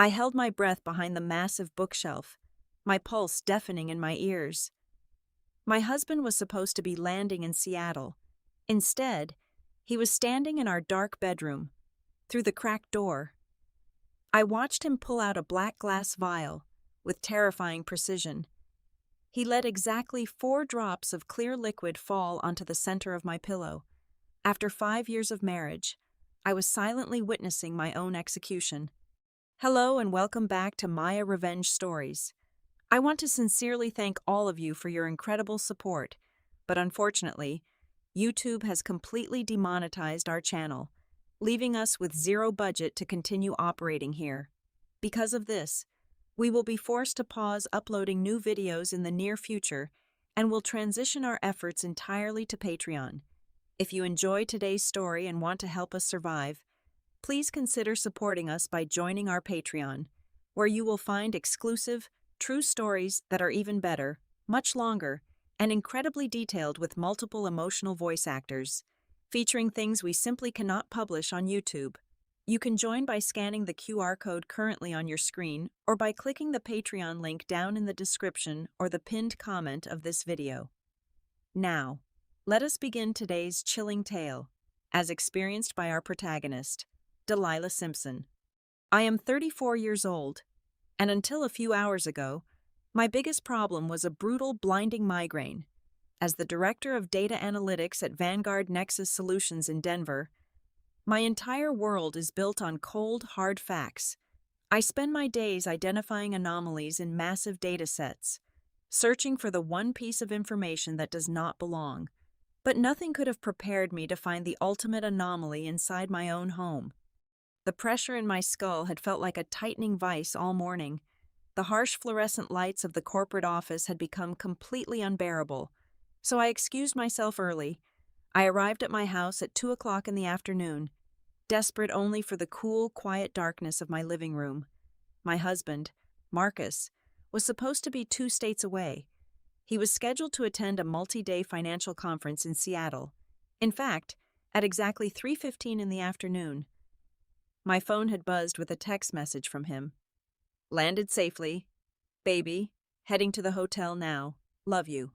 I held my breath behind the massive bookshelf, my pulse deafening in my ears. My husband was supposed to be landing in Seattle. Instead, he was standing in our dark bedroom, through the cracked door. I watched him pull out a black glass vial, with terrifying precision. He let exactly 4 drops of clear liquid fall onto the center of my pillow. After 5 years of marriage, I was silently witnessing my own execution. Hello and welcome back to Maya Revenge Stories. I want to sincerely thank all of you for your incredible support, but unfortunately, YouTube has completely demonetized our channel, leaving us with zero budget to continue operating here. Because of this, we will be forced to pause uploading new videos in the near future and will transition our efforts entirely to Patreon. If you enjoyed today's story and want to help us survive, please consider supporting us by joining our Patreon, where you will find exclusive, true stories that are even better, much longer, and incredibly detailed with multiple emotional voice actors, featuring things we simply cannot publish on YouTube. You can join by scanning the QR code currently on your screen or by clicking the Patreon link down in the description or the pinned comment of this video. Now, let us begin today's chilling tale, as experienced by our protagonist, Delilah Simpson. I am 34 years old, and until a few hours ago, my biggest problem was a brutal, blinding migraine. As the director of data analytics at Vanguard Nexus Solutions in Denver, my entire world is built on cold, hard facts. I spend my days identifying anomalies in massive data sets, searching for the one piece of information that does not belong. But nothing could have prepared me to find the ultimate anomaly inside my own home. The pressure in my skull had felt like a tightening vice all morning. The harsh fluorescent lights of the corporate office had become completely unbearable, so I excused myself early. I arrived at my house at 2 o'clock in the afternoon, desperate only for the cool, quiet darkness of my living room. My husband, Marcus, was supposed to be 2 states away. He was scheduled to attend a multi-day financial conference in Seattle. In fact, at exactly 3:15 in the afternoon, my phone had buzzed with a text message from him. Landed safely. Baby, heading to the hotel now. Love you.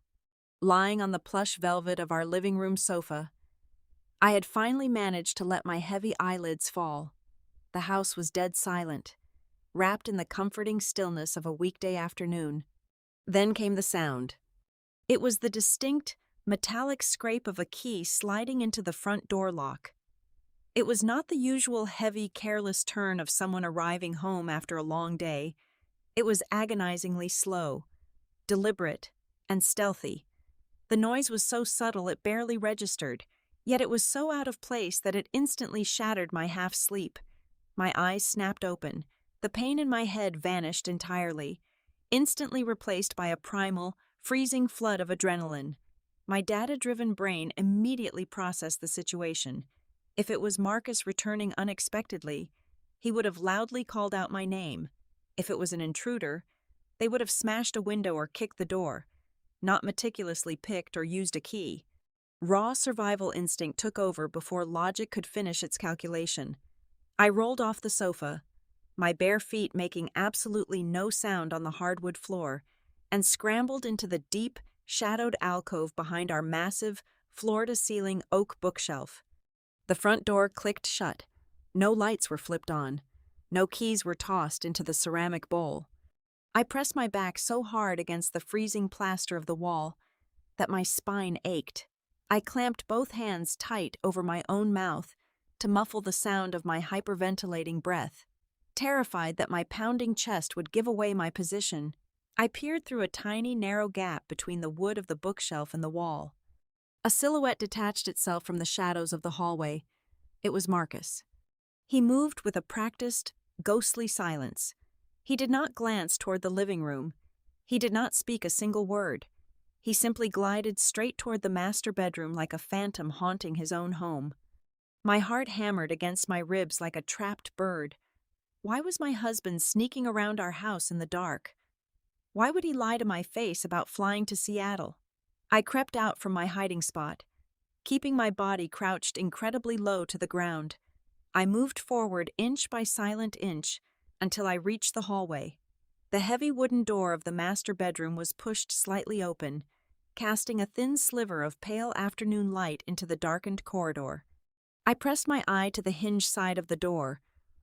Lying on the plush velvet of our living room sofa, I had finally managed to let my heavy eyelids fall. The house was dead silent, wrapped in the comforting stillness of a weekday afternoon. Then came the sound. It was the distinct, metallic scrape of a key sliding into the front door lock. It was not the usual heavy, careless turn of someone arriving home after a long day. It was agonizingly slow, deliberate, and stealthy. The noise was so subtle it barely registered, yet it was so out of place that it instantly shattered my half-sleep. My eyes snapped open. The pain in my head vanished entirely, instantly replaced by a primal, freezing flood of adrenaline. My data-driven brain immediately processed the situation. If it was Marcus returning unexpectedly, he would have loudly called out my name. If it was an intruder, they would have smashed a window or kicked the door, not meticulously picked or used a key. Raw survival instinct took over before logic could finish its calculation. I rolled off the sofa, my bare feet making absolutely no sound on the hardwood floor, and scrambled into the deep, shadowed alcove behind our massive, floor-to-ceiling oak bookshelf. The front door clicked shut. No lights were flipped on. No keys were tossed into the ceramic bowl. I pressed my back so hard against the freezing plaster of the wall that my spine ached. I clamped both hands tight over my own mouth to muffle the sound of my hyperventilating breath. Terrified that my pounding chest would give away my position, I peered through a tiny, narrow gap between the wood of the bookshelf and the wall. A silhouette detached itself from the shadows of the hallway. It was Marcus. He moved with a practiced, ghostly silence. He did not glance toward the living room. He did not speak a single word. He simply glided straight toward the master bedroom like a phantom haunting his own home. My heart hammered against my ribs like a trapped bird. Why was my husband sneaking around our house in the dark? Why would he lie to my face about flying to Seattle? I crept out from my hiding spot, keeping my body crouched incredibly low to the ground. I moved forward inch by silent inch, until I reached the hallway. The heavy wooden door of the master bedroom was pushed slightly open, casting a thin sliver of pale afternoon light into the darkened corridor. I pressed my eye to the hinged side of the door,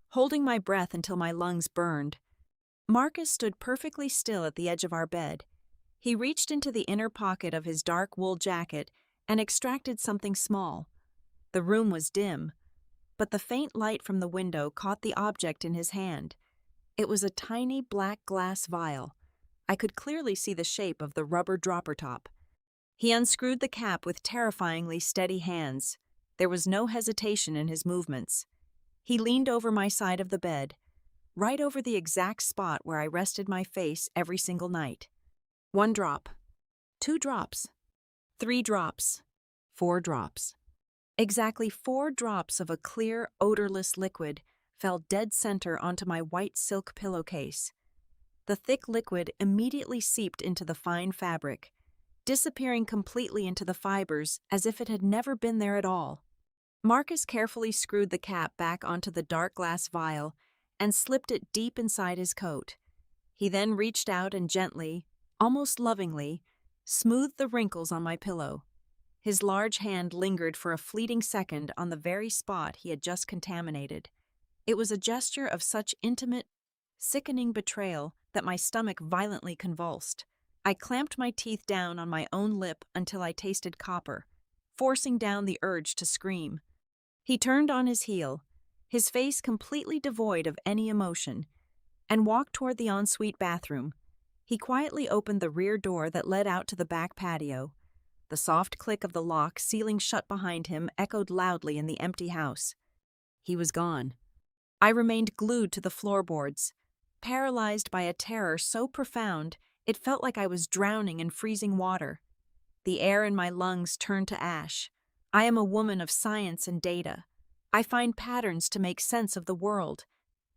holding my breath until my lungs burned. Marcus stood perfectly still at the edge of our bed. He reached into the inner pocket of his dark wool jacket and extracted something small. The room was dim, but the faint light from the window caught the object in his hand. It was a tiny black glass vial. I could clearly see the shape of the rubber dropper top. He unscrewed the cap with terrifyingly steady hands. There was no hesitation in his movements. He leaned over my side of the bed, right over the exact spot where I rested my face every single night. 1 drop, 2 drops, 3 drops, 4 drops. Exactly 4 drops of a clear, odorless liquid fell dead center onto my white silk pillowcase. The thick liquid immediately seeped into the fine fabric, disappearing completely into the fibers as if it had never been there at all. Marcus carefully screwed the cap back onto the dark glass vial and slipped it deep inside his coat. He then reached out and gently, almost lovingly, smoothed the wrinkles on my pillow. His large hand lingered for a fleeting second on the very spot he had just contaminated. It was a gesture of such intimate, sickening betrayal that my stomach violently convulsed. I clamped my teeth down on my own lip until I tasted copper, forcing down the urge to scream. He turned on his heel, his face completely devoid of any emotion, and walked toward the ensuite bathroom. He quietly opened the rear door that led out to the back patio. The soft click of the lock sealing shut behind him echoed loudly in the empty house. He was gone. I remained glued to the floorboards, paralyzed by a terror so profound it felt like I was drowning in freezing water. The air in my lungs turned to ash. I am a woman of science and data. I find patterns to make sense of the world,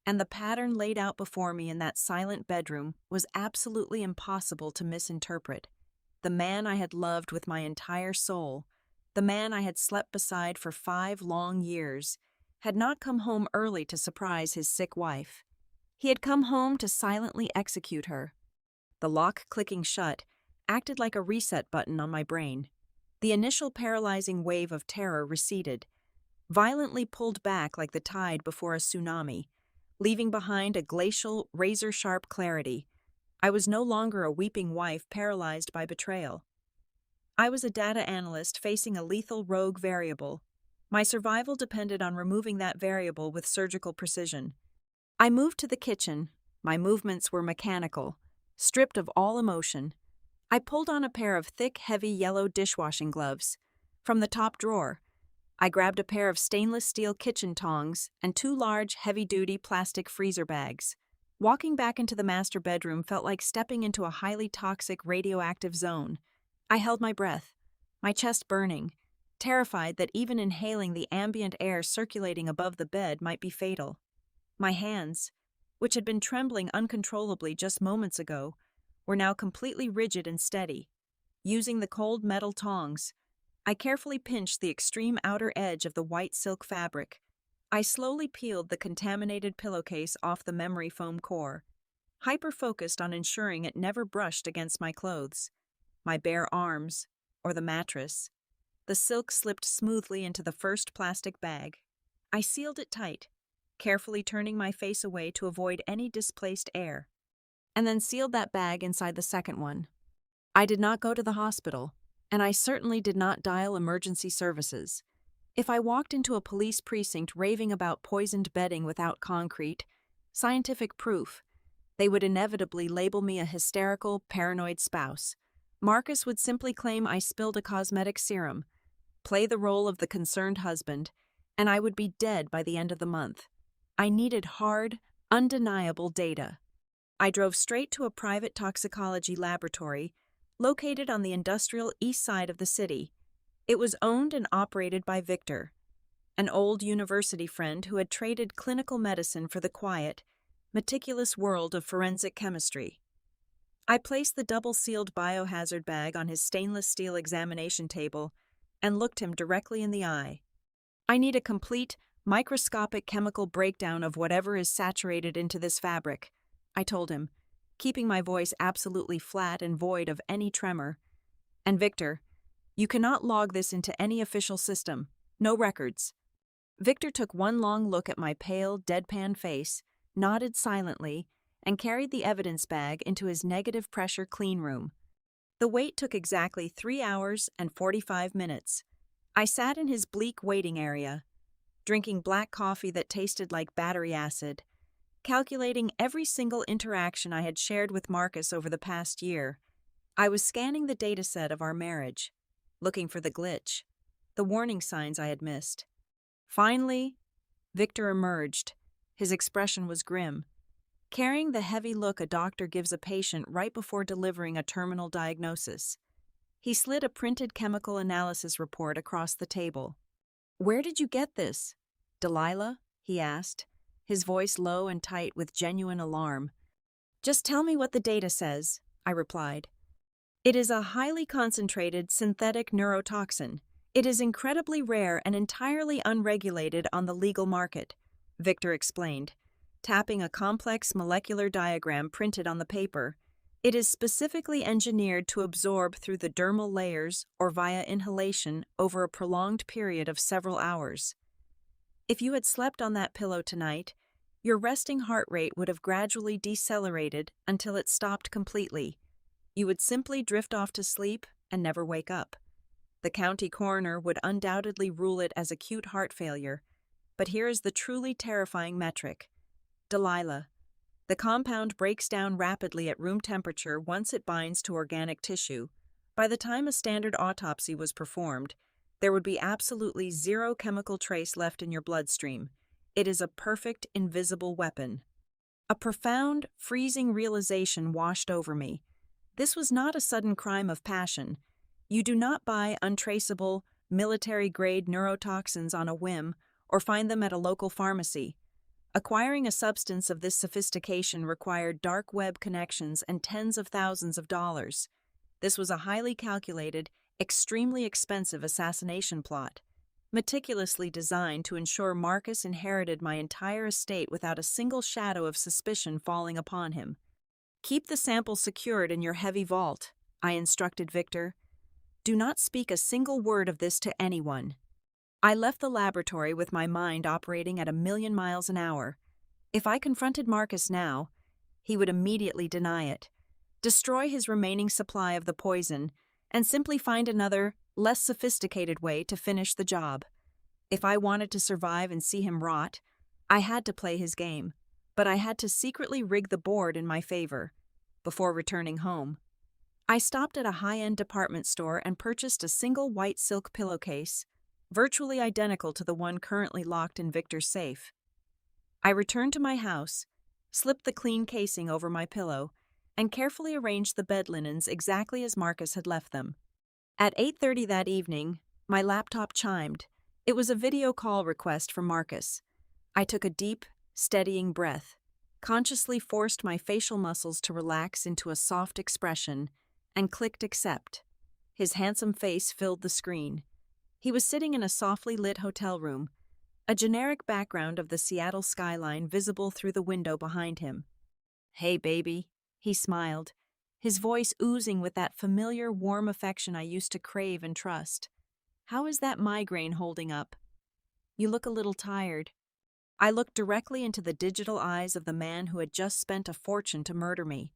and the pattern laid out before me in that silent bedroom was absolutely impossible to misinterpret. The man I had loved with my entire soul, the man I had slept beside for 5 long years, had not come home early to surprise his sick wife. He had come home to silently execute her. The lock clicking shut acted like a reset button on my brain. The initial paralyzing wave of terror receded, violently pulled back like the tide before a tsunami, leaving behind a glacial, razor-sharp clarity. I was no longer a weeping wife paralyzed by betrayal. I was a data analyst facing a lethal rogue variable. My survival depended on removing that variable with surgical precision. I moved to the kitchen. My movements were mechanical, stripped of all emotion. I pulled on a pair of thick, heavy yellow dishwashing gloves. From the top drawer, I grabbed a pair of stainless steel kitchen tongs and 2 large, heavy-duty plastic freezer bags. Walking back into the master bedroom felt like stepping into a highly toxic radioactive zone. I held my breath, my chest burning, terrified that even inhaling the ambient air circulating above the bed might be fatal. My hands, which had been trembling uncontrollably just moments ago, were now completely rigid and steady. Using the cold metal tongs, I carefully pinched the extreme outer edge of the white silk fabric. I slowly peeled the contaminated pillowcase off the memory foam core, hyper-focused on ensuring it never brushed against my clothes, my bare arms, or the mattress. The silk slipped smoothly into the first plastic bag. I sealed it tight, carefully turning my face away to avoid any displaced air, and then sealed that bag inside the second one. I did not go to the hospital, and I certainly did not dial emergency services. If I walked into a police precinct raving about poisoned bedding without concrete, scientific proof, they would inevitably label me a hysterical, paranoid spouse. Marcus would simply claim I spilled a cosmetic serum, play the role of the concerned husband, and I would be dead by the end of the month. I needed hard, undeniable data. I drove straight to a private toxicology laboratory located on the industrial east side of the city. It was owned and operated by Victor, an old university friend who had traded clinical medicine for the quiet, meticulous world of forensic chemistry. I placed the double-sealed biohazard bag on his stainless steel examination table and looked him directly in the eye. I need a complete, Microscopic chemical breakdown of whatever is saturated into this fabric, I told him, keeping my voice absolutely flat and void of any tremor. And Victor, you cannot log this into any official system. No records. Victor took one long look at my pale, deadpan face, nodded silently, and carried the evidence bag into his negative pressure clean room. The wait took exactly 3 hours and 45 minutes. I sat in his bleak waiting area, drinking black coffee that tasted like battery acid, calculating every single interaction I had shared with Marcus over the past year. I was scanning the dataset of our marriage, looking for the glitch, the warning signs I had missed. Finally, Victor emerged. His expression was grim, carrying the heavy look a doctor gives a patient right before delivering a terminal diagnosis. He slid a printed chemical analysis report across the table. "Where did you get this, Delilah?" he asked, his voice low and tight with genuine alarm. "Just tell me what the data says," I replied. "It is a highly concentrated synthetic neurotoxin. It is incredibly rare and entirely unregulated on the legal market," Victor explained, tapping a complex molecular diagram printed on the paper. "It is specifically engineered to absorb through the dermal layers or via inhalation over a prolonged period of several hours. If you had slept on that pillow tonight, your resting heart rate would have gradually decelerated until it stopped completely. You would simply drift off to sleep and never wake up. The county coroner would undoubtedly rule it as acute heart failure, but here is the truly terrifying metric. Delilah, the compound breaks down rapidly at room temperature once it binds to organic tissue. By the time a standard autopsy was performed, there would be absolutely zero chemical trace left in your bloodstream. It is a perfect, invisible weapon." A profound, freezing realization washed over me. This was not a sudden crime of passion. You do not buy untraceable, military-grade neurotoxins on a whim or find them at a local pharmacy. Acquiring a substance of this sophistication required dark web connections and tens of thousands of dollars. This was a highly calculated, extremely expensive assassination plot, meticulously designed to ensure Marcus inherited my entire estate without a single shadow of suspicion falling upon him. "Keep the sample secured in your heavy vault," I instructed Victor. "Do not speak a single word of this to anyone." I left the laboratory with my mind operating at 1,000,000 miles an hour. If I confronted Marcus now, he would immediately deny it, destroy his remaining supply of the poison, and simply find another, less sophisticated way to finish the job. If I wanted to survive and see him rot, I had to play his game, but I had to secretly rig the board in my favor. Before returning home, I stopped at a high-end department store and purchased a single white silk pillowcase, virtually identical to the one currently locked in Victor's safe. I returned to my house, slipped the clean casing over my pillow, and carefully arranged the bed linens exactly as Marcus had left them. At 8:30 that evening, my laptop chimed. It was a video call request from Marcus. I took a deep, steadying breath, consciously forced my facial muscles to relax into a soft expression, and clicked accept. His handsome face filled the screen. He was sitting in a softly lit hotel room, a generic background of the Seattle skyline visible through the window behind him. "Hey, baby," he smiled, his voice oozing with that familiar warm affection I used to crave and trust. "How is that migraine holding up? You look a little tired." I looked directly into the digital eyes of the man who had just spent a fortune to murder me.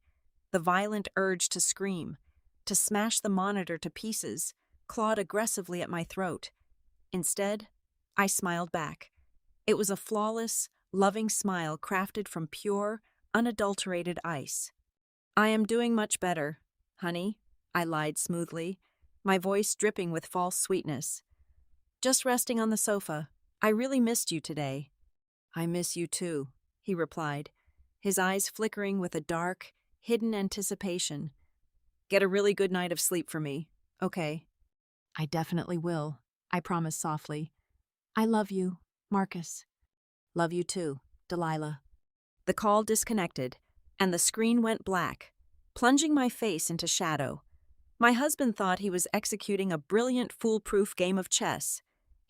The violent urge to scream, to smash the monitor to pieces, clawed aggressively at my throat. Instead, I smiled back. It was a flawless, loving smile crafted from pure, unadulterated ice. "I am doing much better, honey," I lied smoothly, my voice dripping with false sweetness. "Just resting on the sofa. I really missed you today." "I miss you too," he replied, his eyes flickering with a dark, hidden anticipation. "Get a really good night of sleep for me, okay?" "I definitely will," I promised softly. "I love you, Marcus." "Love you too, Delilah." The call disconnected, and the screen went black, plunging my face into shadow. My husband thought he was executing a brilliant foolproof game of chess.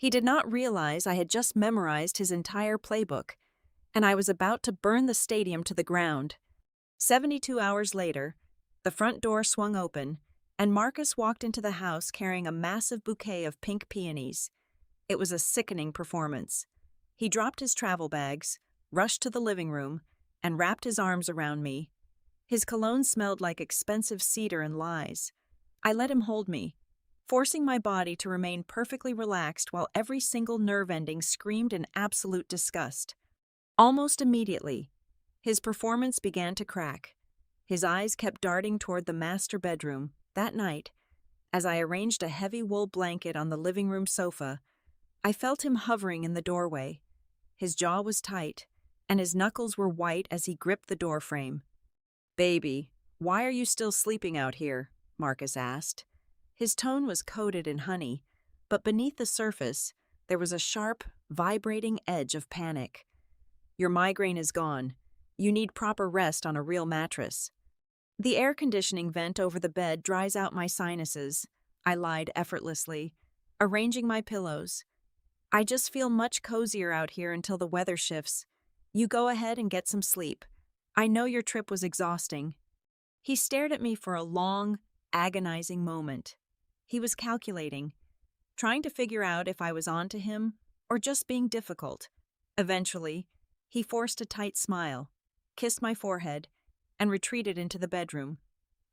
He did not realize I had just memorized his entire playbook, and I was about to burn the stadium to the ground. 72 hours later, the front door swung open, and Marcus walked into the house carrying a massive bouquet of pink peonies. It was a sickening performance. He dropped his travel bags, rushed to the living room, and wrapped his arms around me. His cologne smelled like expensive cedar and lies. I let him hold me, forcing my body to remain perfectly relaxed while every single nerve ending screamed in absolute disgust. Almost immediately, his performance began to crack. His eyes kept darting toward the master bedroom. That night, as I arranged a heavy wool blanket on the living room sofa, I felt him hovering in the doorway. His jaw was tight, and his knuckles were white as he gripped the doorframe. "Baby, why are you still sleeping out here?" Marcus asked. His tone was coated in honey, but beneath the surface, there was a sharp, vibrating edge of panic. "Your migraine is gone. You need proper rest on a real mattress." "The air conditioning vent over the bed dries out my sinuses," I lied effortlessly, arranging my pillows. "I just feel much cozier out here until the weather shifts. You go ahead and get some sleep. I know your trip was exhausting." He stared at me for a long, agonizing moment. He was calculating, trying to figure out if I was on to him or just being difficult. Eventually, he forced a tight smile, kissed my forehead, and retreated into the bedroom.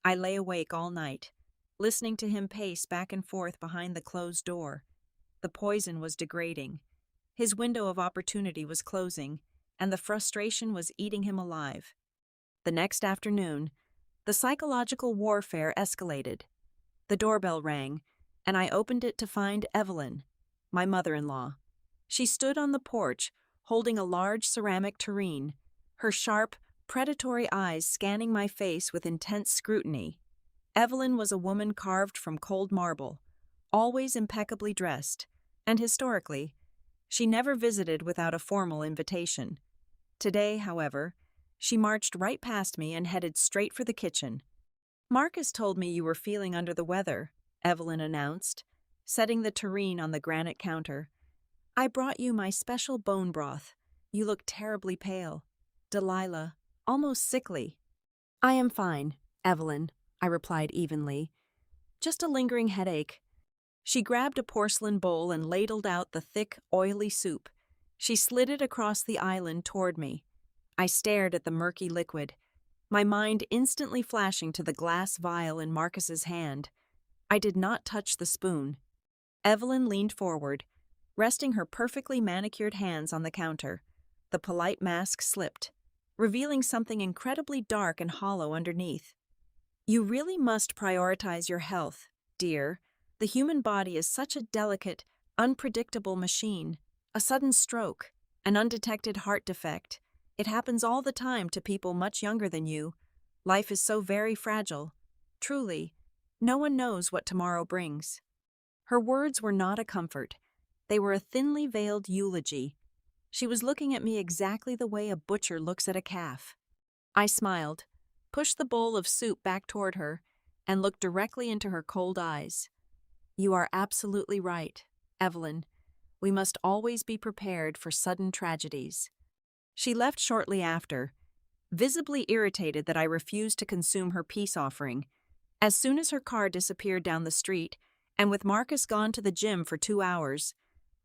I lay awake all night, listening to him pace back and forth behind the closed door. The poison was degrading. His window of opportunity was closing, and the frustration was eating him alive. The next afternoon, the psychological warfare escalated. The doorbell rang, and I opened it to find Evelyn, my mother-in-law. She stood on the porch, holding a large ceramic tureen, her sharp, predatory eyes scanning my face with intense scrutiny. Evelyn was a woman carved from cold marble, always impeccably dressed, and historically, she never visited without a formal invitation. Today, however, she marched right past me and headed straight for the kitchen. "Marcus told me you were feeling under the weather," Evelyn announced, setting the tureen on the granite counter. "I brought you my special bone broth. You look terribly pale. Delilah, almost sickly." "I am fine, Evelyn," I replied evenly. "Just a lingering headache." She grabbed a porcelain bowl and ladled out the thick, oily soup. She slid it across the island toward me. I stared at the murky liquid, my mind instantly flashing to the glass vial in Marcus's hand. I did not touch the spoon. Evelyn leaned forward, resting her perfectly manicured hands on the counter. The polite mask slipped, revealing something incredibly dark and hollow underneath. "You really must prioritize your health, dear. The human body is such a delicate, unpredictable machine. A sudden stroke, an undetected heart defect. It happens all the time to people much younger than you. Life is so very fragile. Truly, no one knows what tomorrow brings." Her words were not a comfort. They were a thinly veiled eulogy. She was looking at me exactly the way a butcher looks at a calf. I smiled, pushed the bowl of soup back toward her, and looked directly into her cold eyes. "You are absolutely right, Evelyn. We must always be prepared for sudden tragedies." She left shortly after, visibly irritated that I refused to consume her peace offering. As soon as her car disappeared down the street, and with Marcus gone to the gym for 2 hours,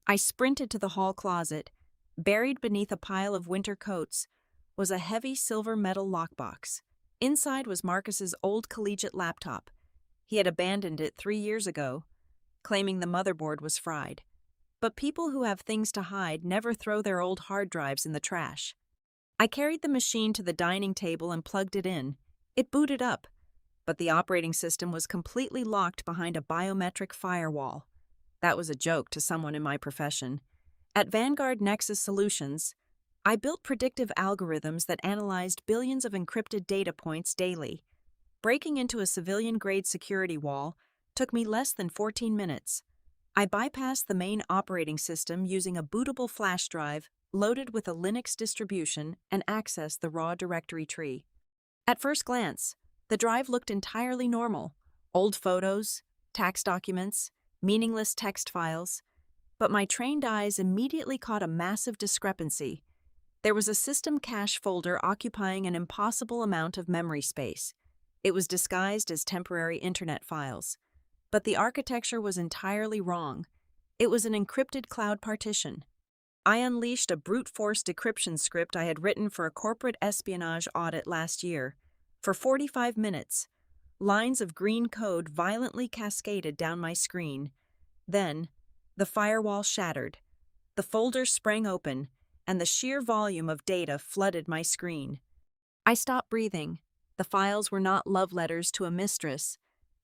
I sprinted to the hall closet. Buried beneath a pile of winter coats was a heavy silver metal lockbox. Inside was Marcus's old collegiate laptop. He had abandoned it 3 years ago, claiming the motherboard was fried. But people who have things to hide never throw their old hard drives in the trash. I carried the machine to the dining table and plugged it in. It booted up, but the operating system was completely locked behind a biometric firewall. That was a joke to someone in my profession. At Vanguard Nexus Solutions, I built predictive algorithms that analyzed billions of encrypted data points daily. Breaking into a civilian-grade security wall took me less than 14 minutes. I bypassed the main operating system using a bootable flash drive loaded with a Linux distribution and accessed the raw directory tree. At first glance, the drive looked entirely normal. Old photos, tax documents, meaningless text files. But my trained eyes immediately caught a massive discrepancy. There was a system cache folder occupying an impossible amount of memory space. It was disguised as temporary internet files. But the architecture was entirely wrong. It was an encrypted cloud partition. I unleashed a brute force decryption script I had written for a corporate espionage audit last year. For 45 minutes, lines of green code violently cascaded down my screen. Then, the firewall shattered. The folder sprang open, and the sheer volume of data flooded my screen. I stopped breathing. The files were not love letters to a mistress.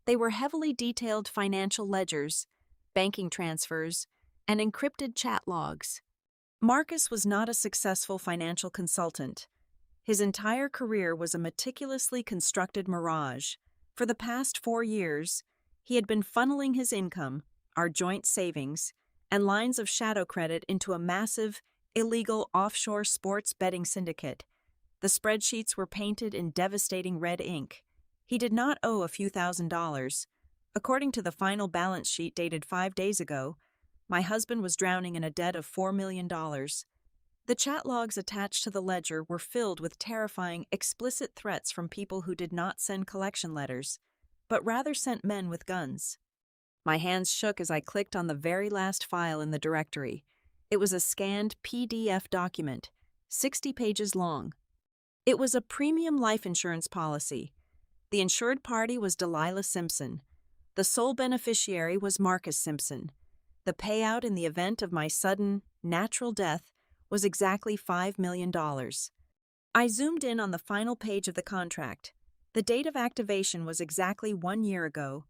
They were heavily detailed financial ledgers, banking transfers, and encrypted chat logs. Marcus was not a successful financial consultant. His entire career was a meticulously constructed mirage. For the past 4 years, he had been funneling his income, our joint savings, and lines of shadow credit into a massive, illegal offshore sports betting syndicate. The spreadsheets were painted in devastating red ink. He did not owe a few $1,000s. According to the final balance sheet dated 5 days ago, my husband was drowning in a debt of $4 million. The chat logs attached to the ledger were filled with terrifying, explicit threats from people who did not send collection letters, but rather sent men with guns. My hands shook as I clicked on the very last file in the directory. It was a scanned PDF document, 60 pages long. It was a premium life insurance policy. The insured party was Delilah Simpson. The sole beneficiary was Marcus Simpson. The payout in the event of my sudden, natural death was exactly $5 million. I zoomed in on the final page of the contract. The date of activation was exactly 1 year ago.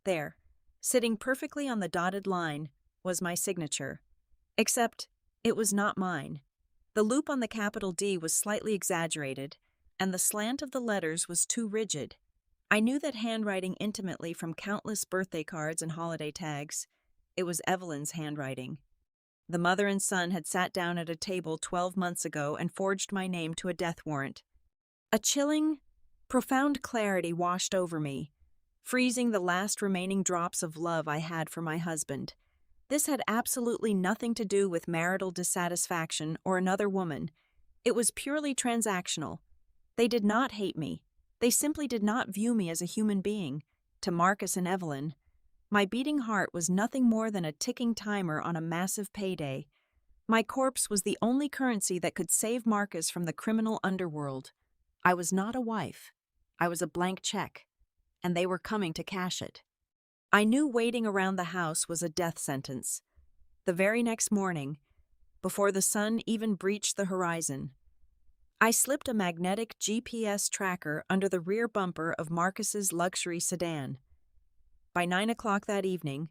There, sitting perfectly on the dotted line, was my signature. Except, it was not mine. The loop on the capital D was slightly exaggerated, and the slant of the letters was too rigid. I knew that handwriting intimately from countless birthday cards and holiday tags. It was Evelyn's handwriting. The mother and son had sat down at a table 12 months ago and forged my name to a death warrant. A chilling, profound clarity washed over me, freezing the last remaining drops of love I had for my husband. This had absolutely nothing to do with marital dissatisfaction or another woman. It was purely transactional. They did not hate me. They simply did not view me as a human being. To Marcus and Evelyn, my beating heart was nothing more than a ticking timer on a massive payday. My corpse was the only currency that could save Marcus from the criminal underworld. I was not a wife. I was a blank check, and they were coming to cash it. I knew waiting around the house was a death sentence. The very next morning, before the sun even breached the horizon, I slipped a magnetic GPS tracker under the rear bumper of Marcus's luxury sedan. By 9 o'clock that evening,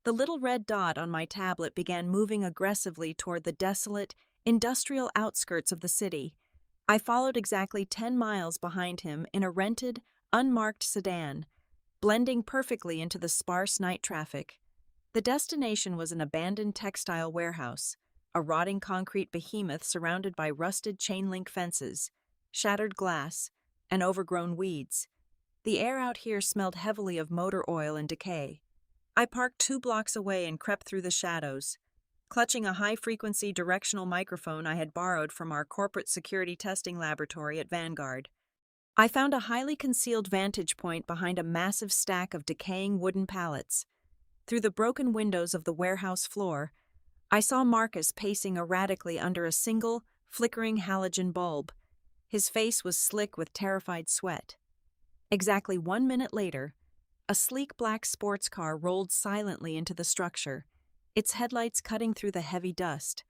the little red dot on my tablet began moving aggressively toward the desolate, industrial outskirts of the city. I followed exactly 10 miles behind him in a rented, unmarked sedan, blending perfectly into the sparse night traffic. The destination was an abandoned textile warehouse, a rotting concrete behemoth surrounded by rusted chain-link fences, shattered glass, and overgrown weeds. The air out here smelled heavily of motor oil and decay. I parked 2 blocks away and crept through the shadows, clutching a high-frequency directional microphone I had borrowed from our corporate security testing laboratory at Vanguard. I found a highly concealed vantage point behind a massive stack of decaying wooden pallets. Through the broken windows of the warehouse floor, I saw Marcus pacing erratically under a single, flickering halogen bulb. His face was slick with terrified sweat. Exactly 1 minute later, a sleek black sports car rolled silently into the structure, its headlights cutting through the heavy dust.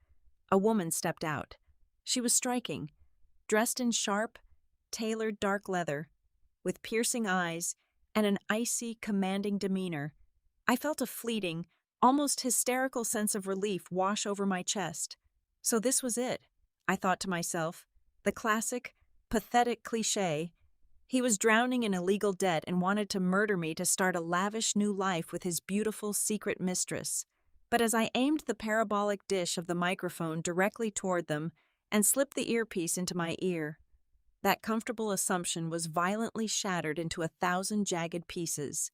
A woman stepped out. She was striking, dressed in sharp, tailored dark leather, with piercing eyes and an icy, commanding demeanor. I felt a fleeting, almost hysterical sense of relief wash over my chest. So this was it, I thought to myself, the classic, pathetic cliché. He was drowning in illegal debt and wanted to murder me to start a lavish new life with his beautiful secret mistress. But as I aimed the parabolic dish of the microphone directly toward them and slipped the earpiece into my ear, that comfortable assumption was violently shattered into 1,000 jagged pieces.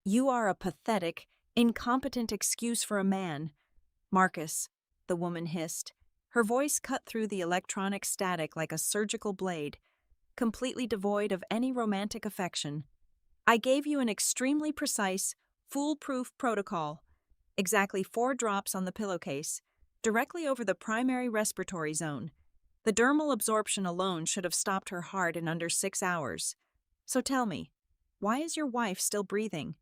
You are a pathetic, incompetent excuse for a man. Marcus, the woman hissed. Her voice cut through the electronic static like a surgical blade, completely devoid of any romantic affection. I gave you an extremely precise, foolproof protocol. Exactly 4 drops on the pillowcase, directly over the primary respiratory zone. The dermal absorption alone should have stopped her heart in under 6 hours. So tell me, why is your wife still breathing?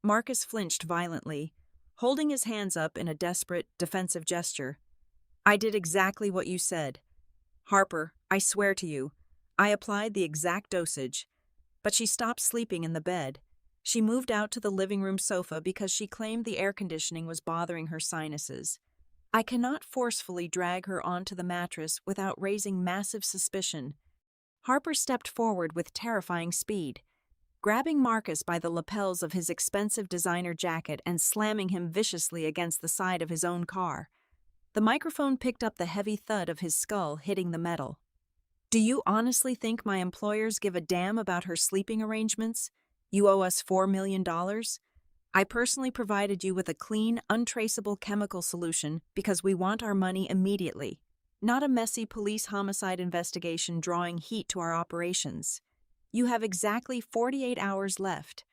Marcus flinched violently, holding his hands up in a desperate, defensive gesture. I did exactly what you said. Harper, I swear to you, I applied the exact dosage. But she stopped sleeping in the bed. She moved out to the living room sofa because she claimed the air conditioning was bothering her sinuses. I cannot forcefully drag her onto the mattress without raising massive suspicion. Harper stepped forward with terrifying speed, grabbing Marcus by the lapels of his expensive designer jacket and slamming him viciously against the side of his own car. The microphone picked up the heavy thud of his skull hitting the metal. Do you honestly think my employers give a damn about her sleeping arrangements? You owe us $4 million? I personally provided you with a clean, untraceable chemical solution because we want our money immediately, not a messy police homicide investigation drawing heat to our operations. You have exactly 48 hours left.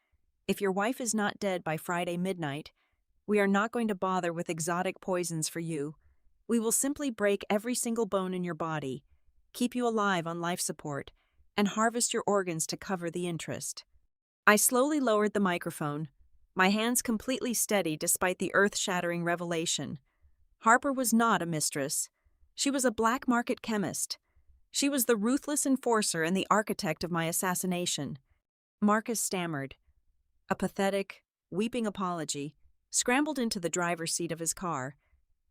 If your wife is not dead by Friday midnight, we are not going to bother with exotic poisons for you. We will simply break every single bone in your body, keep you alive on life support, and harvest your organs to cover the interest. I slowly lowered the microphone, my hands completely steady despite the earth-shattering revelation. Harper was not a mistress. She was a black market chemist. She was the ruthless enforcer and the architect of my assassination. Marcus stammered a pathetic, weeping apology, scrambled into the driver's seat of his car,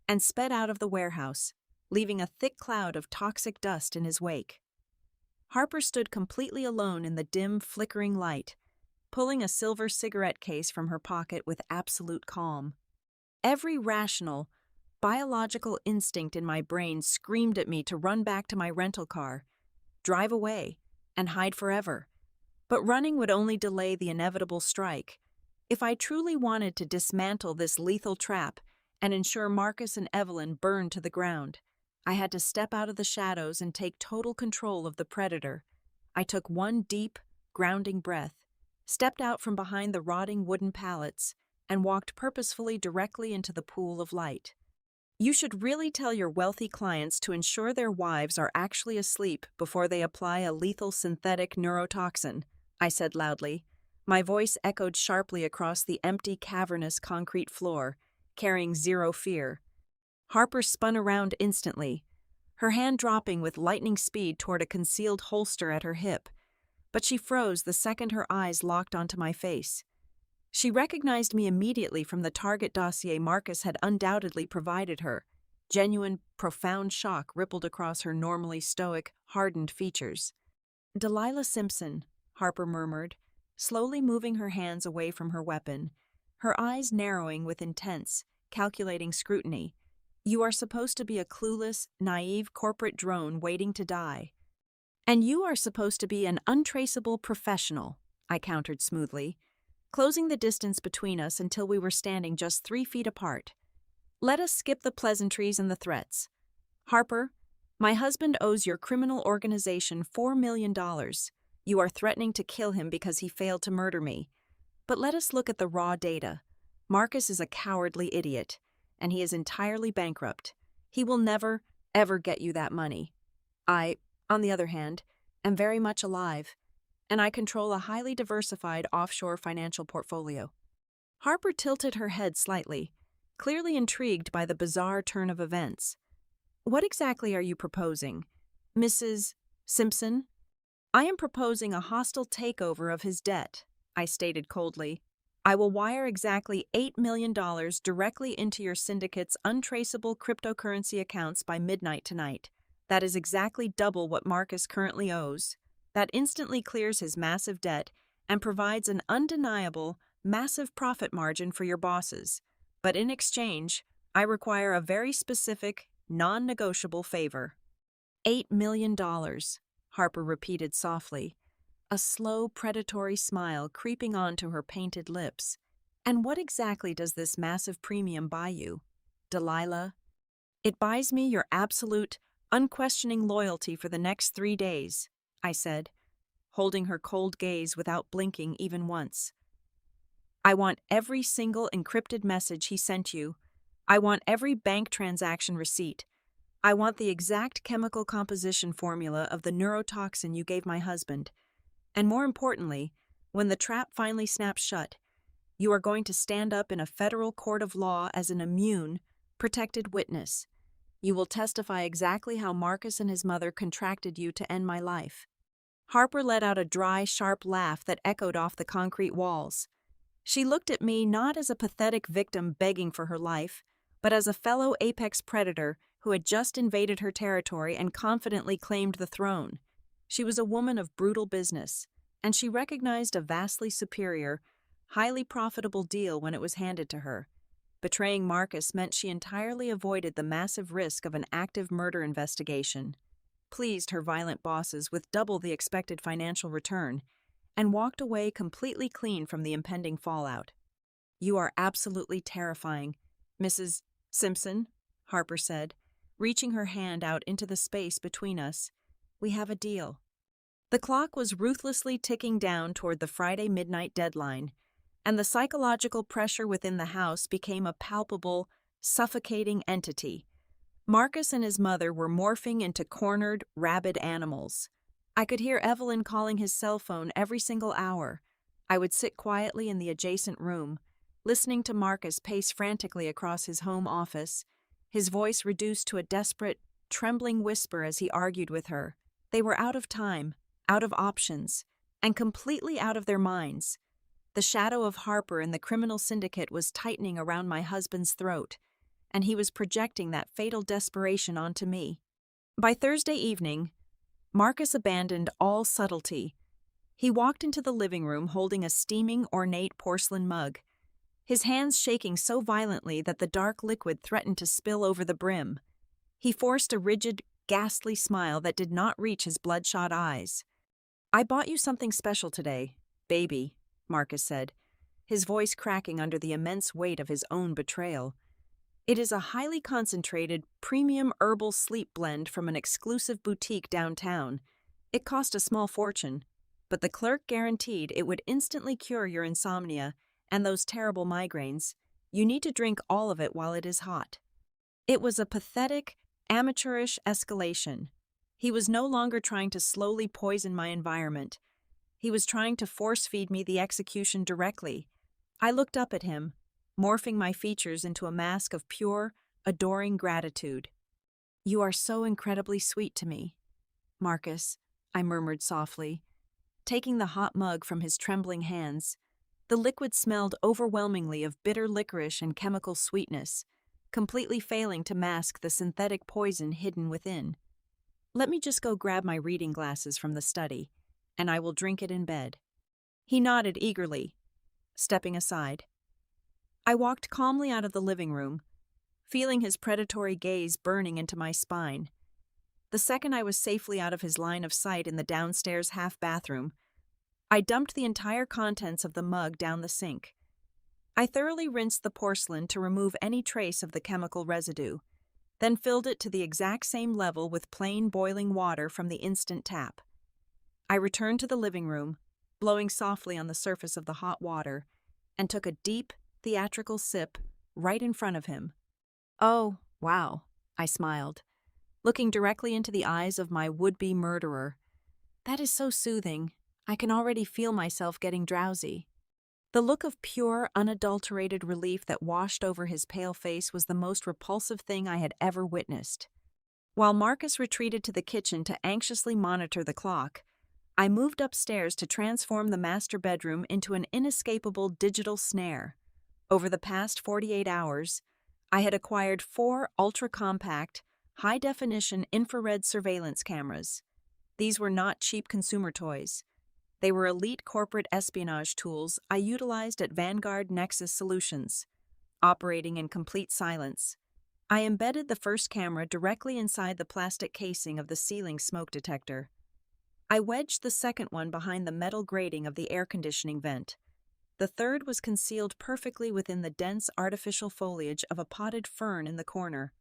and sped out of the warehouse, leaving a thick cloud of toxic dust in his wake. Harper stood completely alone in the dim, flickering light, pulling a silver cigarette case from her pocket with absolute calm. Every rational, biological instinct in my brain screamed at me to run back to my rental car, drive away, and hide forever. But running would only delay the inevitable strike. If I truly wanted to dismantle this lethal trap and ensure Marcus and Evelyn burned to the ground, I had to step out of the shadows and take total control of the predator. I took one deep, grounding breath, stepped out from behind the rotting wooden pallets, and walked purposefully directly into the pool of light. You should really tell your wealthy clients to ensure their wives are actually asleep before they apply a lethal synthetic neurotoxin, I said loudly. My voice echoed sharply across the empty, cavernous concrete floor, carrying zero fear. Harper spun around instantly, her hand dropping with lightning speed toward a concealed holster at her hip, but she froze the second her eyes locked onto my face. She recognized me immediately from the target dossier Marcus had undoubtedly provided her. Genuine, profound shock rippled across her normally stoic, hardened features. Delilah Simpson, Harper murmured, slowly moving her hands away from her weapon, her eyes narrowing with intense, calculating scrutiny. You are supposed to be a clueless, naive corporate drone waiting to die. And you are supposed to be an untraceable professional, I countered smoothly, closing the distance between us until we were standing just 3 feet apart. Let us skip the pleasantries and the threats. Harper, my husband owes your criminal organization $4 million. You are threatening to kill him because he failed to murder me. But let us look at the raw data. Marcus is a cowardly idiot, and he is entirely bankrupt. He will never, ever get you that money. I, on the other hand, am very much alive, and I control a highly diversified offshore financial portfolio. Harper tilted her head slightly, clearly intrigued by the bizarre turn of events. What exactly are you proposing, Mrs. Simpson? I am proposing a hostile takeover of his debt, I stated coldly. I will wire exactly $8 million directly into your syndicate's untraceable cryptocurrency accounts by midnight tonight. That is exactly double what Marcus currently owes. That instantly clears his massive debt and provides an undeniable, massive profit margin for your bosses. But in exchange, I require a very specific, non-negotiable favor. $8 million, Harper repeated softly, a slow, predatory smile creeping onto her painted lips. And what exactly does this massive premium buy you? Delilah. It buys me your absolute, unquestioning loyalty for the next 3 days, I said, holding her cold gaze without blinking even once. I want every single encrypted message he sent you. I want every bank transaction receipt. I want the exact chemical composition formula of the neurotoxin you gave my husband. And more importantly, when the trap finally snaps shut, you are going to stand up in a federal court of law as an immune, protected witness. You will testify exactly how Marcus and his mother contracted you to end my life. Harper let out a dry, sharp laugh that echoed off the concrete walls. She looked at me not as a pathetic victim begging for her life, but as a fellow apex predator who had just invaded her territory and confidently claimed the throne. She was a woman of brutal business, and she recognized a vastly superior, highly profitable deal when it was handed to her. Betraying Marcus meant she entirely avoided the massive risk of an active murder investigation, pleased her violent bosses with double the expected financial return, and walked away completely clean from the impending fallout. "You are absolutely terrifying, Mrs. Simpson," Harper said, reaching her hand out into the space between us. "We have a deal." The clock was ruthlessly ticking down toward the Friday midnight deadline, and the psychological pressure within the house became a palpable, suffocating entity. Marcus and his mother were morphing into cornered, rabid animals. I could hear Evelyn calling his cell phone every single hour. I would sit quietly in the adjacent room, listening to Marcus pace frantically across his home office, his voice reduced to a desperate, trembling whisper as he argued with her. They were out of time, out of options, and completely out of their minds. The shadow of Harper and the criminal syndicate was tightening around my husband's throat, and he was projecting that fatal desperation onto me. By Thursday evening, Marcus abandoned all subtlety. He walked into the living room holding a steaming, ornate porcelain mug, his hands shaking so violently that the dark liquid threatened to spill over the brim. He forced a rigid, ghastly smile that did not reach his bloodshot eyes. "I bought you something special today, baby," Marcus said, his voice cracking under the immense weight of his own betrayal. "It is a highly concentrated, premium herbal sleep blend from an exclusive boutique downtown. It cost a small fortune, but the clerk guaranteed it would instantly cure your insomnia and those terrible migraines. You need to drink all of it while it is hot." It was a pathetic, amateurish escalation. He was no longer trying to slowly poison my environment. He was trying to force-feed me the execution directly. I looked up at him, morphing my features into a mask of pure, adoring gratitude. "You are so incredibly sweet to me, Marcus," I murmured softly, taking the hot mug from his trembling hands. The liquid smelled overwhelmingly of bitter licorice and chemical sweetness, completely failing to mask the synthetic poison hidden within. "Let me just go grab my reading glasses from the study, and I will drink it in bed." He nodded eagerly, stepping aside. I walked calmly out of the living room, feeling his predatory gaze burning into my spine. The second I was safely out of his line of sight in the downstairs half-bathroom, I dumped the entire contents of the mug down the sink. I thoroughly rinsed the porcelain to remove any trace of the chemical residue, then filled it to the exact same level with plain boiling water from the instant tap. I returned to the living room, blowing softly on the surface of the hot water, and took a deep, theatrical sip right in front of him. "Oh, wow," I smiled, looking directly into the eyes of my would-be murderer. "That is so soothing. I can already feel myself getting drowsy." The look of pure, unadulterated relief that washed over his pale face was the most repulsive thing I had ever witnessed. While Marcus retreated to the kitchen to anxiously monitor the clock, I moved upstairs to transform the master bedroom into an inescapable digital snare. Over the past 48 hours, I had acquired 4 ultra-compact, high-definition infrared surveillance cameras. These were not cheap consumer toys. They were elite corporate espionage tools I utilized at Vanguard Nexus Solutions. Operating in complete silence, I embedded the first camera directly inside the plastic casing of the ceiling smoke detector. I wedged the second one behind the metal grating of the air conditioning vent. The third was concealed perfectly within the dense artificial foliage of a potted fern in the corner.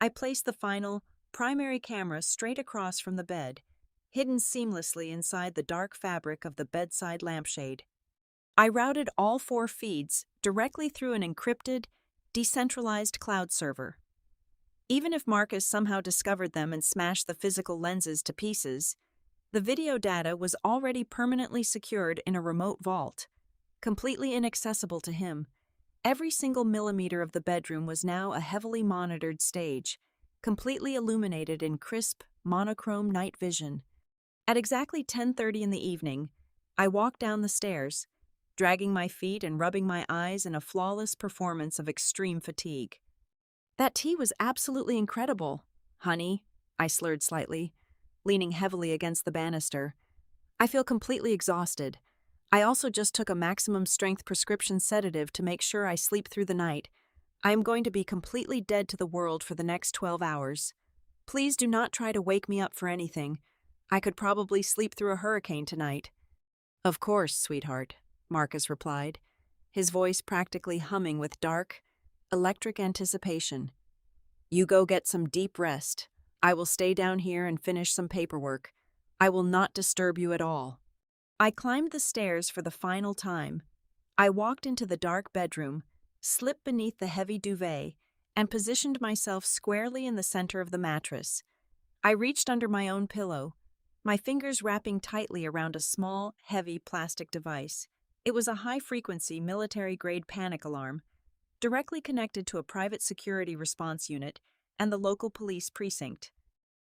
I placed the final, primary camera straight across from the bed, hidden seamlessly inside the dark fabric of the bedside lampshade. I routed all 4 feeds directly through an encrypted, decentralized cloud server. Even if Marcus somehow discovered them and smashed the physical lenses to pieces, the video data was already permanently secured in a remote vault, completely inaccessible to him. Every single millimeter of the bedroom was now a heavily monitored stage, completely illuminated in crisp, monochrome night vision. At exactly 10:30 in the evening, I walked down the stairs, dragging my feet and rubbing my eyes in a flawless performance of extreme fatigue. "That tea was absolutely incredible, honey," I slurred slightly, leaning heavily against the banister. "I feel completely exhausted. I also just took a maximum-strength prescription sedative to make sure I sleep through the night. I am going to be completely dead to the world for the next 12 hours. Please do not try to wake me up for anything. I could probably sleep through a hurricane tonight." "Of course, sweetheart," Marcus replied, his voice practically humming with dark, electric anticipation. "You go get some deep rest. I will stay down here and finish some paperwork. I will not disturb you at all." I climbed the stairs for the final time. I walked into the dark bedroom, slipped beneath the heavy duvet, and positioned myself squarely in the center of the mattress. I reached under my own pillow, my fingers wrapping tightly around a small, heavy plastic device. It was a high-frequency, military-grade panic alarm, directly connected to a private security response unit and the local police precinct.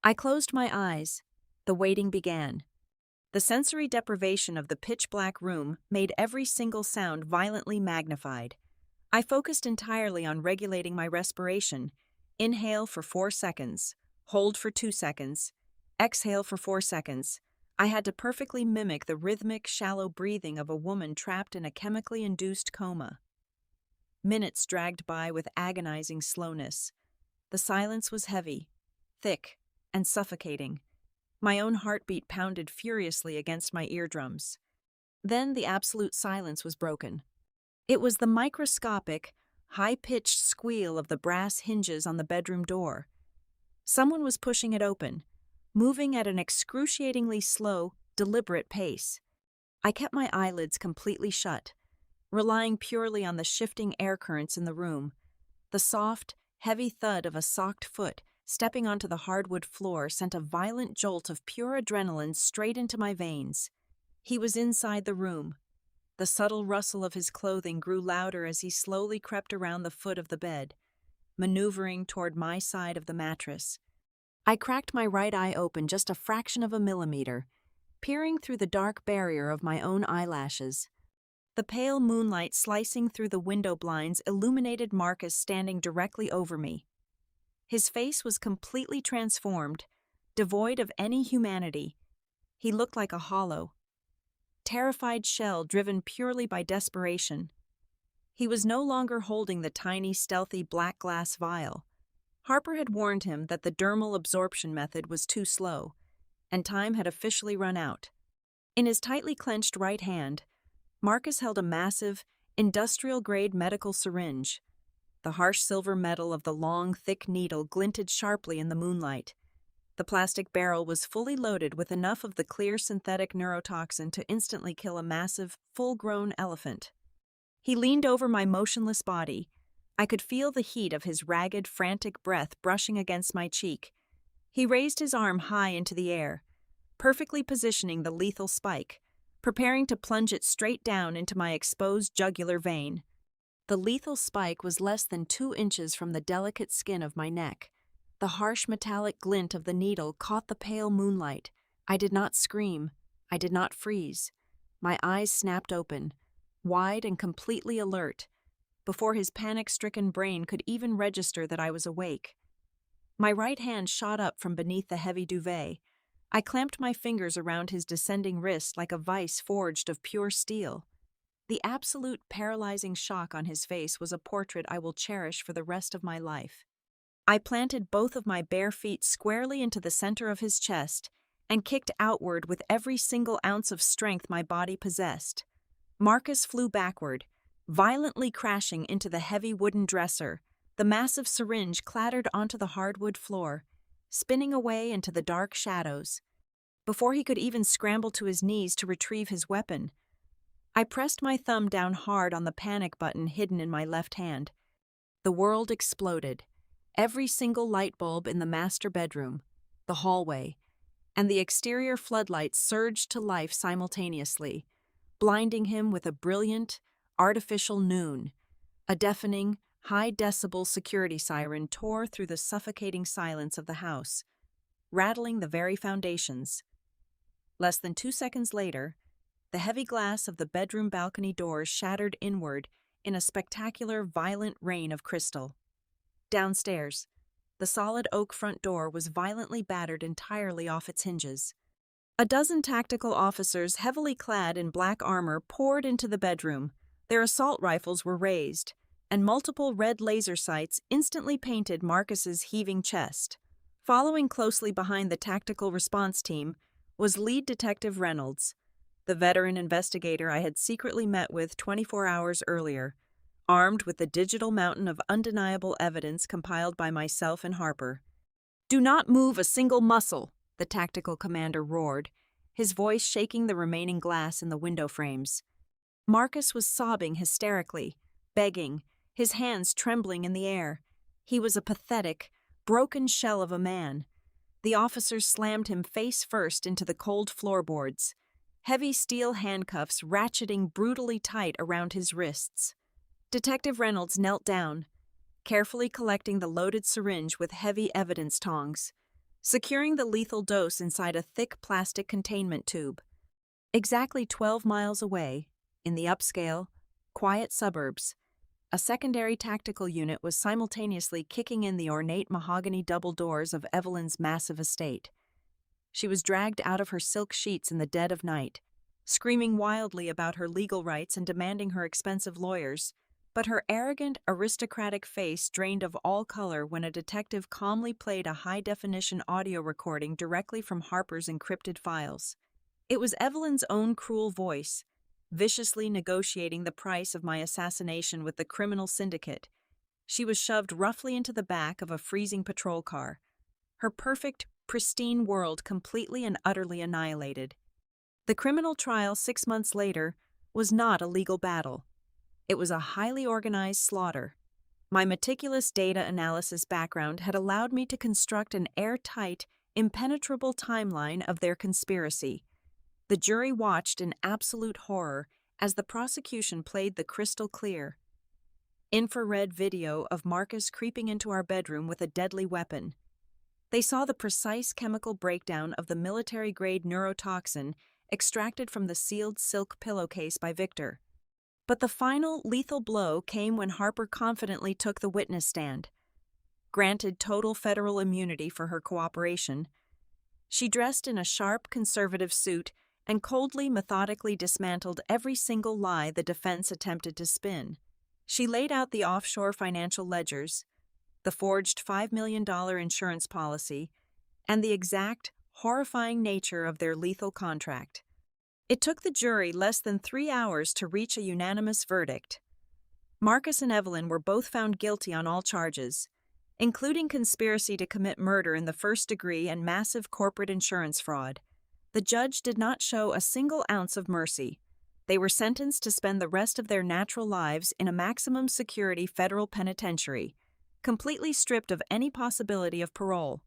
I closed my eyes. The waiting began. The sensory deprivation of the pitch-black room made every single sound violently magnified. I focused entirely on regulating my respiration. Inhale for 4 seconds, hold for 2 seconds, exhale for 4 seconds. I had to perfectly mimic the rhythmic, shallow breathing of a woman trapped in a chemically induced coma. Minutes dragged by with agonizing slowness. The silence was heavy, thick, and suffocating. My own heartbeat pounded furiously against my eardrums. Then the absolute silence was broken. It was the microscopic, high-pitched squeal of the brass hinges on the bedroom door. Someone was pushing it open, moving at an excruciatingly slow, deliberate pace. I kept my eyelids completely shut, relying purely on the shifting air currents in the room. The soft, heavy thud of a socked foot stepping onto the hardwood floor sent a violent jolt of pure adrenaline straight into my veins. He was inside the room. The subtle rustle of his clothing grew louder as he slowly crept around the foot of the bed, maneuvering toward my side of the mattress. I cracked my right eye open just a fraction of a millimeter, peering through the dark barrier of my own eyelashes. The pale moonlight slicing through the window blinds illuminated Marcus standing directly over me. His face was completely transformed, devoid of any humanity. He looked like a hollow, terrified shell driven purely by desperation. He was no longer holding the tiny, stealthy black glass vial. Harper had warned him that the dermal absorption method was too slow, and time had officially run out. In his tightly clenched right hand, Marcus held a massive, industrial-grade medical syringe. The harsh silver metal of the long, thick needle glinted sharply in the moonlight. The plastic barrel was fully loaded with enough of the clear synthetic neurotoxin to instantly kill a massive, full-grown elephant. He leaned over my motionless body. I could feel the heat of his ragged, frantic breath brushing against my cheek. He raised his arm high into the air, perfectly positioning the lethal spike, preparing to plunge it straight down into my exposed jugular vein. The lethal spike was less than 2 inches from the delicate skin of my neck. The harsh metallic glint of the needle caught the pale moonlight. I did not scream. I did not freeze. My eyes snapped open, wide and completely alert, before his panic-stricken brain could even register that I was awake. My right hand shot up from beneath the heavy duvet. I clamped my fingers around his descending wrist like a vice forged of pure steel. The absolute paralyzing shock on his face was a portrait I will cherish for the rest of my life. I planted both of my bare feet squarely into the center of his chest and kicked outward with every single ounce of strength my body possessed. Marcus flew backward, violently crashing into the heavy wooden dresser. The massive syringe clattered onto the hardwood floor, spinning away into the dark shadows. Before he could even scramble to his knees to retrieve his weapon, I pressed my thumb down hard on the panic button hidden in my left hand. The world exploded. Every single light bulb in the master bedroom, the hallway, and the exterior floodlights surged to life simultaneously, blinding him with a brilliant, artificial noon. A deafening, high-decibel security siren tore through the suffocating silence of the house, rattling the very foundations. Less than 2 seconds later, the heavy glass of the bedroom balcony doors shattered inward in a spectacular, violent rain of crystal. Downstairs, the solid oak front door was violently battered entirely off its hinges. A dozen tactical officers heavily clad in black armor poured into the bedroom. Their assault rifles were raised, and multiple red laser sights instantly painted Marcus's heaving chest. Following closely behind the tactical response team was lead detective Reynolds, the veteran investigator I had secretly met with 24 hours earlier, armed with the digital mountain of undeniable evidence compiled by myself and Harper. "Do not move a single muscle," the tactical commander roared, his voice shaking the remaining glass in the window frames. Marcus was sobbing hysterically, begging, his hands trembling in the air. He was a pathetic, broken shell of a man. The officers slammed him face first into the cold floorboards, heavy steel handcuffs ratcheting brutally tight around his wrists. Detective Reynolds knelt down, carefully collecting the loaded syringe with heavy evidence tongs, securing the lethal dose inside a thick plastic containment tube. Exactly 12 miles away, in the upscale, quiet suburbs, a secondary tactical unit was simultaneously kicking in the ornate mahogany double doors of Evelyn's massive estate. She was dragged out of her silk sheets in the dead of night, screaming wildly about her legal rights and demanding her expensive lawyers, but her arrogant, aristocratic face drained of all color when a detective calmly played a high-definition audio recording directly from Harper's encrypted files. It was Evelyn's own cruel voice, viciously negotiating the price of my assassination with the criminal syndicate. She was shoved roughly into the back of a freezing patrol car, her perfect, pristine world completely and utterly annihilated. The criminal trial 6 months later was not a legal battle. It was a highly organized slaughter. My meticulous data analysis background had allowed me to construct an airtight, impenetrable timeline of their conspiracy. The jury watched in absolute horror as the prosecution played the crystal clear infrared video of Marcus creeping into our bedroom with a deadly weapon. They saw the precise chemical breakdown of the military-grade neurotoxin extracted from the sealed silk pillowcase by Victor. But the final lethal blow came when Harper confidently took the witness stand. Granted total federal immunity for her cooperation, she dressed in a sharp, conservative suit and coldly, methodically dismantled every single lie the defense attempted to spin. She laid out the offshore financial ledgers, the forged $5 million insurance policy, and the exact, horrifying nature of their lethal contract. It took the jury less than 3 hours to reach a unanimous verdict. Marcus and Evelyn were both found guilty on all charges, including conspiracy to commit murder in the first degree and massive corporate insurance fraud. The judge did not show a single ounce of mercy. They were sentenced to spend the rest of their natural lives in a maximum security federal penitentiary, completely stripped of any possibility of parole.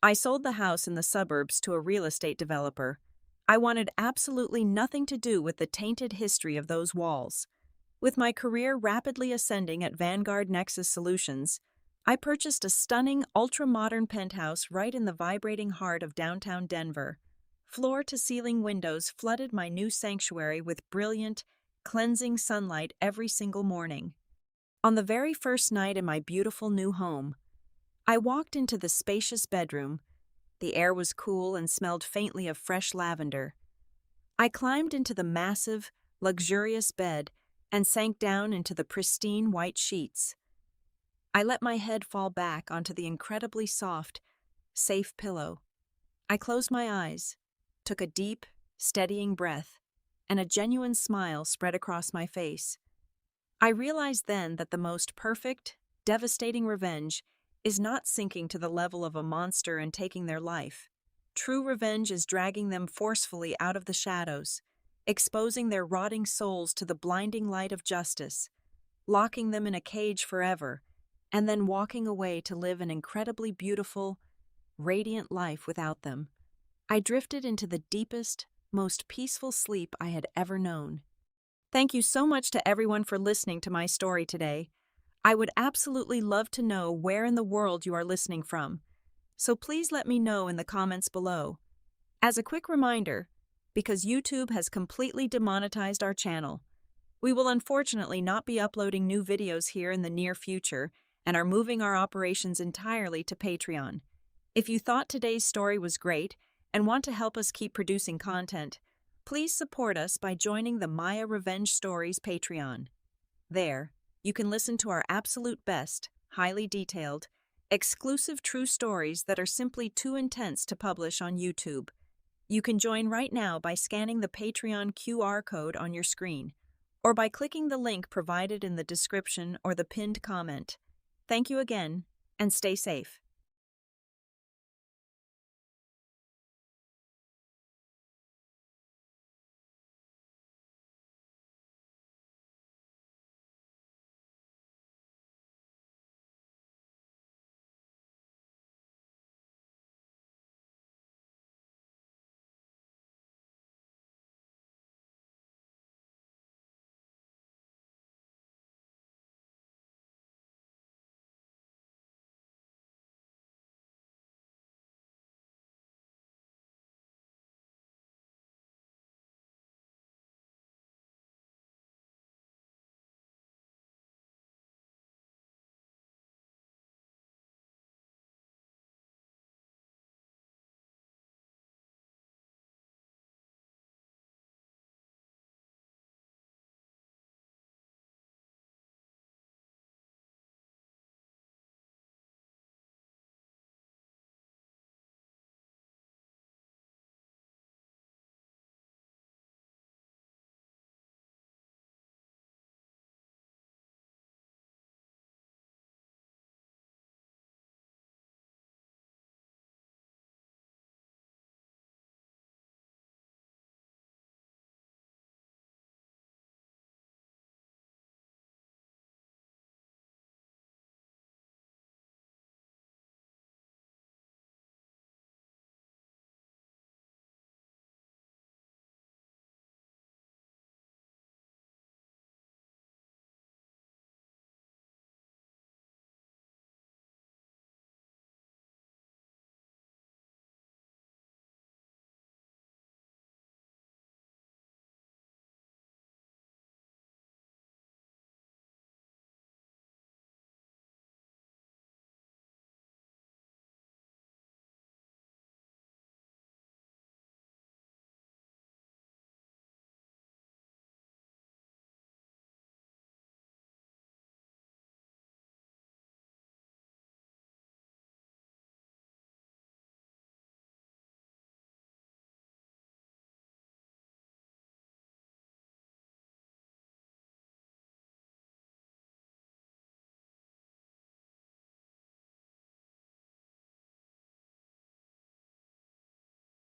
I sold the house in the suburbs to a real estate developer. I wanted absolutely nothing to do with the tainted history of those walls. With my career rapidly ascending at Vanguard Nexus Solutions, I purchased a stunning, ultra-modern penthouse right in the vibrating heart of downtown Denver. Floor-to-ceiling windows flooded my new sanctuary with brilliant, cleansing sunlight every single morning. On the very first night in my beautiful new home, I walked into the spacious bedroom. The air was cool and smelled faintly of fresh lavender. I climbed into the massive, luxurious bed and sank down into the pristine white sheets. I let my head fall back onto the incredibly soft, safe pillow. I closed my eyes, took a deep, steadying breath, and a genuine smile spread across my face. I realized then that the most perfect, devastating revenge is not sinking to the level of a monster and taking their life. True revenge is dragging them forcefully out of the shadows, exposing their rotting souls to the blinding light of justice, locking them in a cage forever, and then walking away to live an incredibly beautiful, radiant life without them. I drifted into the deepest, most peaceful sleep I had ever known. Thank you so much to everyone for listening to my story today. I would absolutely love to know where in the world you are listening from, so please let me know in the comments below. As a quick reminder, because YouTube has completely demonetized our channel, we will unfortunately not be uploading new videos here in the near future and are moving our operations entirely to Patreon. If you thought today's story was great and want to help us keep producing content, please support us by joining the Maya Revenge Stories Patreon. There, you can listen to our absolute best, highly detailed, exclusive true stories that are simply too intense to publish on YouTube. You can join right now by scanning the Patreon QR code on your screen, or by clicking the link provided in the description or the pinned comment. Thank you again, and stay safe.